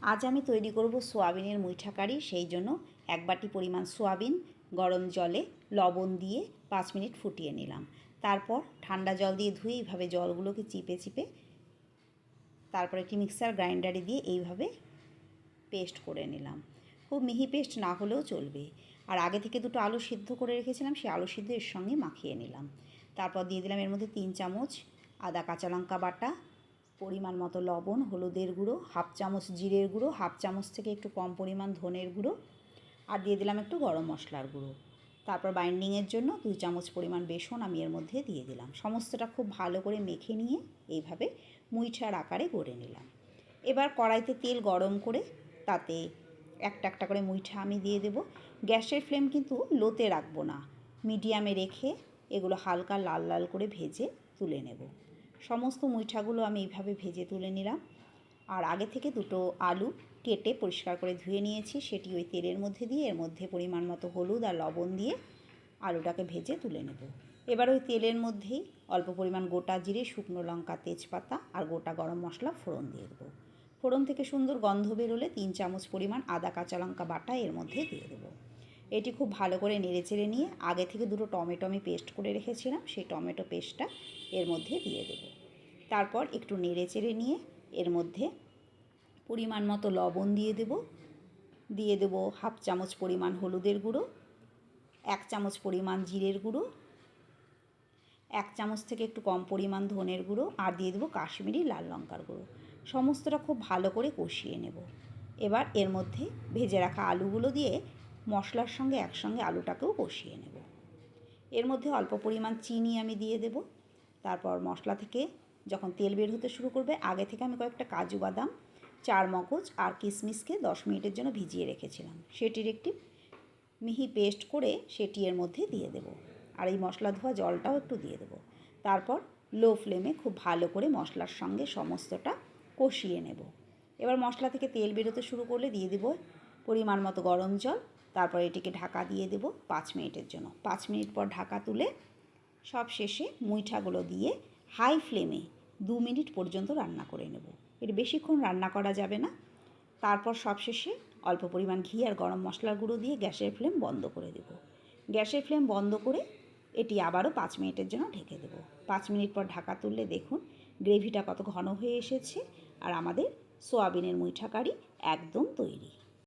আজ আমি তৈরি করব সোয়াবিনের মুইঠা কারি। সেই জন্য 1 বাটি পরিমাণ সোয়াবিন গরম জলে লবণ দিয়ে 5 মিনিট ফুটিয়ে নিলাম। তারপর ঠান্ডা জল দিয়ে ধুয়ে এইভাবে জলগুলোকে চিপে চিপে তারপর একটি মিক্সার গ্রাইন্ডারে দিয়ে এইভাবে পেস্ট করে নিলাম। খুব মিহি পেস্ট না হলেও চলবে। আর আগে থেকে দুটো আলু সিদ্ধ করে রেখেছিলাম, সেই আলু সিদ্ধ এর সঙ্গে মাখিয়ে নিলাম। তারপর দিয়ে দিলাম এর মধ্যে 3 চামচ আদা কাঁচা লঙ্কা বাটা, পরিমাণ মতো লবণ, হলুদের গুঁড়ো, হাফ চামচ জিরের গুঁড়ো, হাফ চামচ থেকে একটু কম পরিমাণ ধনের গুঁড়ো, আর দিয়ে দিলাম একটু গরম মশলার গুঁড়ো। তারপর বাইন্ডিংয়ের জন্য 2 চামচ পরিমাণ বেসন আমি এর মধ্যে দিয়ে দিলাম। সমস্তটা খুব ভালো করে মেখে নিয়ে এইভাবে মুইঠার আকারে গড়ে নিলাম। এবার কড়াইতে তেল গরম করে তাতে একটা একটা করে মুইঠা আমি দিয়ে দেব। গ্যাসের ফ্লেম কিন্তু লোতে রাখবো না, মিডিয়ামে রেখে এগুলো হালকা লাল লাল করে ভেজে তুলে নেব। সমস্ত মুইঠাগুলো আমি এইভাবে ভেজে তুলে নিলাম। আর আগে থেকে দুটো আলু কেটে পরিষ্কার করে ধুয়ে নিয়েছি, সেটি ওই তেলের মধ্যে দিয়ে এর মধ্যে পরিমাণ মতো হলুদ আর লবণ দিয়ে আলুটাকে ভেজে তুলে নেব। এবার ওই তেলের মধ্যেই অল্প পরিমাণ গোটা জিরে, শুকনো লঙ্কা, তেজপাতা আর গোটা গরম মশলা ফোড়ন দিয়ে দেবো। ফোড়ন থেকে সুন্দর গন্ধ বেরোলে 3 চামচ পরিমাণ আদা কাঁচা লঙ্কা বাটা এর মধ্যে দিয়ে দেবো। এটি খুব ভালো করে নেড়েচেড়ে নিয়ে আগে থেকে দুটো টমেটো আমি পেস্ট করে রেখেছিলাম, সেই টমেটো পেস্টটা এর মধ্যে দিয়ে দেবো। তারপর একটু নেড়েচেড়ে নিয়ে এর মধ্যে পরিমাণ মতো লবণ দিয়ে দেবো হাফ চামচ পরিমাণ হলুদের গুঁড়ো, 1 চামচ পরিমাণ জিরের গুঁড়ো, 1 চামচ থেকে একটু কম পরিমাণ ধনের গুঁড়ো, আর দিয়ে দেবো কাশ্মীরি লাল লঙ্কার গুঁড়ো। সমস্তটা খুব ভালো করে কষিয়ে নেব। এবার এর মধ্যে ভেজে রাখা আলুগুলো দিয়ে মশলার সঙ্গে একসঙ্গে আলুটাকেও কষিয়ে নেব। এর মধ্যে অল্প পরিমাণ চিনি আমি দিয়ে দেব। তারপর মশলা থেকে যখন তেল বের হতে শুরু করবে, আগে থেকে আমি কয়েকটা কাজু বাদাম, 4 মগজ আর কিশমিশকে 10 মিনিটের জন্য ভিজিয়ে রেখেছিলাম, সেটির একটি মিহি পেস্ট করে সেটি এর মধ্যে দিয়ে দেব। আর এই মশলা ধোয়া জলটাও একটু দিয়ে দেব। তারপর লো ফ্লেমে খুব ভালো করে মশলার সঙ্গে সমস্তটা কষিয়ে নেব। এবার মশলা থেকে তেল বেরোতে শুরু করলে দিয়ে দেব পরিমাণ মতো গরম জল। তারপর এটিকে ঢাকা দিয়ে দেব 5 মিনিটের জন্য। 5 মিনিট পর ঢাকা তুলে সব শেষে মুইঠাগুলো দিয়ে হাই ফ্লেমে 2 মিনিট পর্যন্ত রান্না করে নেব। এর বেশিক্ষণ রান্না করা যাবে না। তারপর সবশেষে অল্প পরিমাণ ঘি আর গরম মশলার গুঁড়ো দিয়ে গ্যাসের ফ্লেম বন্ধ করে দেব। গ্যাসের ফ্লেম বন্ধ করে এটি আবারও 5 মিনিটের জন্য ঢেকে দেব। 5 মিনিট পর ঢাকা তুললে দেখুন গ্রেভিটা কত ঘন হয়ে এসেছে, আর আমাদের সোয়াবিনের মুইঠা কারি একদম তৈরি।